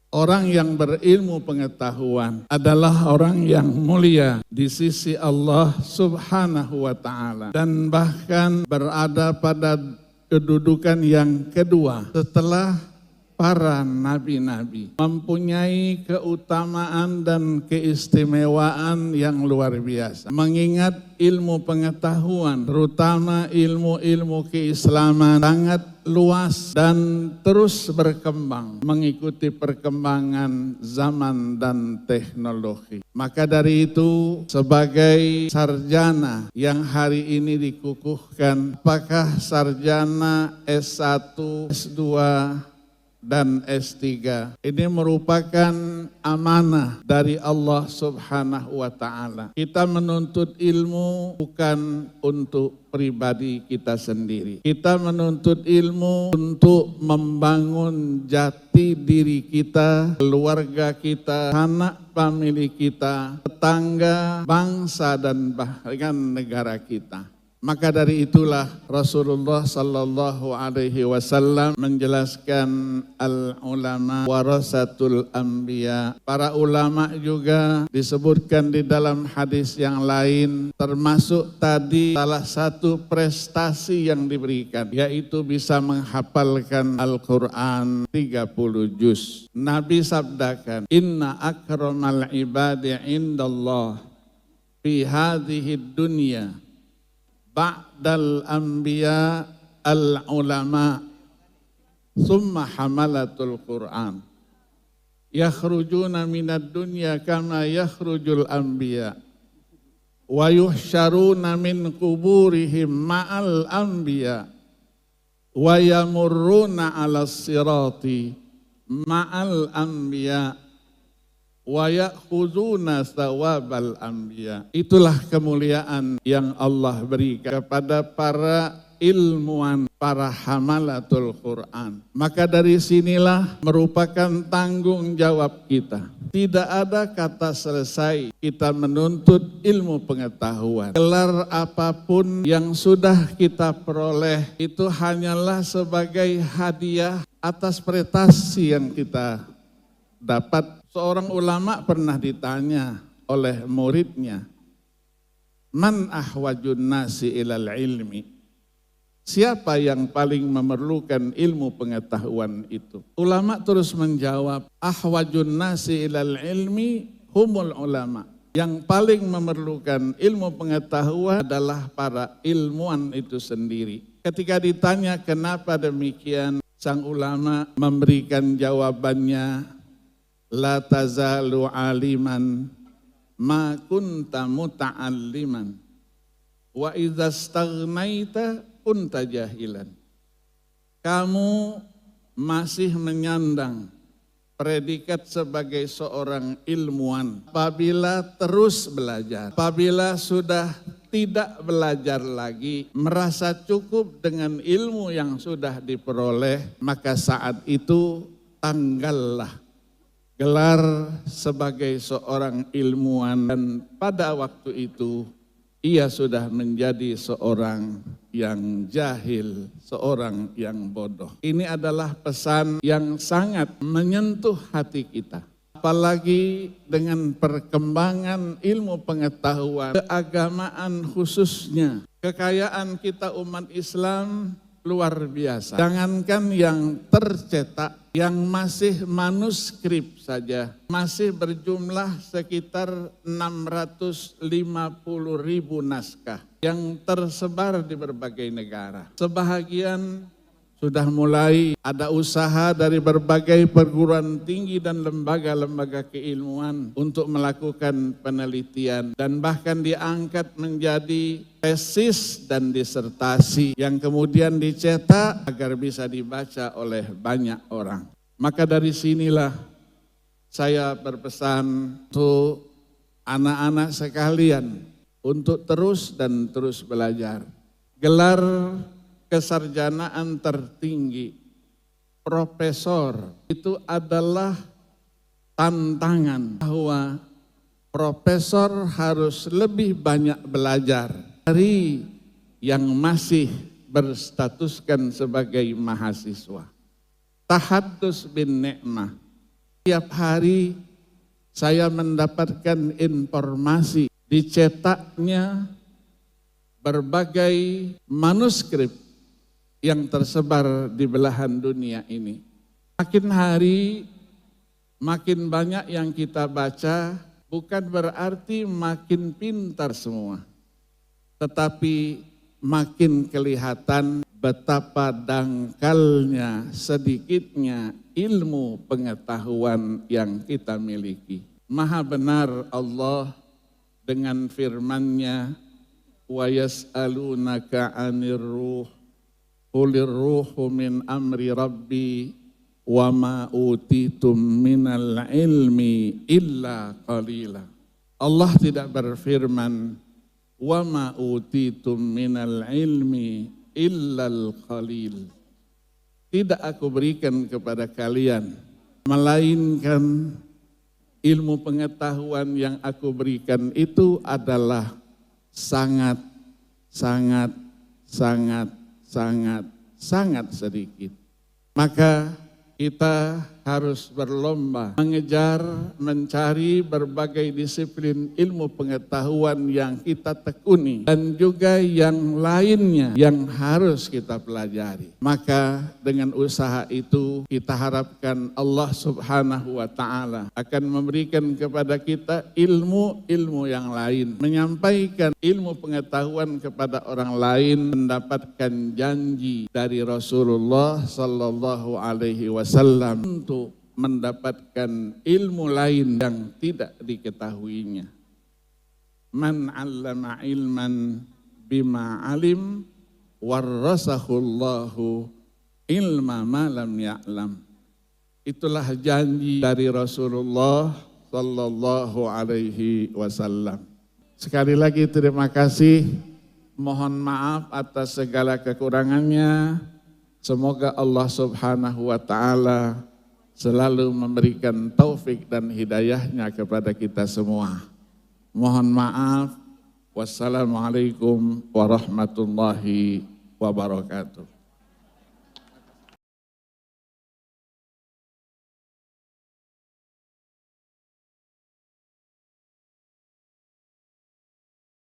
Orang yang berilmu pengetahuan adalah orang yang mulia di sisi Allah Subhanahu wa Ta'ala, dan bahkan berada pada kedudukan yang kedua setelah para nabi-nabi, mempunyai keutamaan dan keistimewaan yang luar biasa. Mengingat ilmu pengetahuan, terutama ilmu-ilmu keislaman, sangat luas dan terus berkembang mengikuti perkembangan zaman dan teknologi. Maka dari itu, sebagai sarjana yang hari ini dikukuhkan, apakah sarjana S1, S2, dan S3, ini merupakan amanah dari Allah Subhanahu wa Ta'ala. Kita menuntut ilmu bukan untuk pribadi kita sendiri. Kita menuntut ilmu untuk membangun jati diri kita, keluarga kita, anak famili kita, tetangga, bangsa, dan bahkan negara kita. Maka dari itulah Rasulullah sallallahu alaihi wasallam menjelaskan al-ulama warasatul anbiya. Para ulama juga disebutkan di dalam hadis yang lain, termasuk tadi salah satu prestasi yang diberikan, yaitu bisa menghafalkan Al-Quran 30 juz. Nabi sabdakan, inna akramal ibadi indallah fi hadhihi dunya ba'dal anbiya al-ulama summa hamalatul Qur'an yakhrujuna minad dunya kama yakhrujul anbiya wa yuhsyaruna min kuburihim ma'al anbiya wa yamurruna ala sirati ma'al anbiya wa ya'khuzuna thawabal anbiya. Itulah kemuliaan yang Allah berikan kepada para ilmuwan, para hamalatul Quran. Maka dari sinilah merupakan tanggung jawab kita. Tidak ada kata selesai kita menuntut ilmu pengetahuan. Gelar apapun yang sudah kita peroleh itu hanyalah sebagai hadiah atas prestasi yang kita dapat. Seorang ulama pernah ditanya oleh muridnya, man ahwajun nasi ilal ilmi, siapa yang paling memerlukan ilmu pengetahuan itu? Ulama terus menjawab, ahwajun nasi ilal ilmi humul ulama. Yang paling memerlukan ilmu pengetahuan adalah para ilmuwan itu sendiri. Ketika ditanya kenapa demikian, sang ulama memberikan jawabannya, la tazalu aliman ma kunta muta'alliman wa idza staghnaita kunta jahilan. Kamu masih menyandang predikat sebagai seorang ilmuwan apabila terus belajar. Apabila sudah tidak belajar lagi, merasa cukup dengan ilmu yang sudah diperoleh, maka saat itu tanggallah gelar sebagai seorang ilmuwan, dan pada waktu itu ia sudah menjadi seorang yang jahil, seorang yang bodoh. Ini adalah pesan yang sangat menyentuh hati kita. Apalagi dengan perkembangan ilmu pengetahuan, keagamaan khususnya, kekayaan kita umat Islam luar biasa. Jangankan yang tercetak, yang masih manuskrip saja masih berjumlah sekitar 650.000 naskah yang tersebar di berbagai negara. Sebahagian sudah mulai ada usaha dari berbagai perguruan tinggi dan lembaga-lembaga keilmuan untuk melakukan penelitian dan bahkan diangkat menjadi tesis dan disertasi yang kemudian dicetak agar bisa dibaca oleh banyak orang. Maka dari sinilah saya berpesan untuk anak-anak sekalian untuk terus dan terus belajar. Gelar kesarjanaan tertinggi, profesor, itu adalah tantangan bahwa profesor harus lebih banyak belajar dari yang masih berstatuskan sebagai mahasiswa. Tahaddus bin ni'mah, Tiap hari saya mendapatkan informasi, dicetaknya berbagai manuskrip yang tersebar di belahan dunia ini. Makin hari, makin banyak yang kita baca, bukan berarti makin pintar semua, tetapi makin kelihatan betapa dangkalnya, sedikitnya ilmu pengetahuan yang kita miliki. Maha benar Allah dengan firman-Nya, wa yas'alunaka 'anir ruh qulir ruhu min amri rabbi wa ma utitum minal ilmi illa qalila. Allah tidak berfirman wa ma utitum minal ilmi illal qalil. Tidak aku berikan kepada kalian melainkan ilmu pengetahuan yang aku berikan itu adalah sangat sedikit. Maka kita harus berlomba mengejar, mencari berbagai disiplin ilmu pengetahuan yang kita tekuni dan juga yang lainnya yang harus kita pelajari. Maka dengan usaha itu kita harapkan Allah Subhanahu wa Ta'ala akan memberikan kepada kita ilmu-ilmu yang lain, menyampaikan ilmu pengetahuan kepada orang lain, mendapatkan janji dari Rasulullah sallallahu alaihi wasallam untuk mendapatkan ilmu lain yang tidak diketahuinya. Man 'allama ilman bima alim warasahullahu ilma ma lam ya'lam. Itulah janji dari Rasulullah sallallahu alaihi wasallam. Sekali lagi terima kasih. Mohon maaf atas segala kekurangannya. Semoga Allah Subhanahu wa Ta'ala selalu memberikan taufik dan hidayahnya kepada kita semua. Mohon maaf. Wassalamualaikum warahmatullahi wabarakatuh.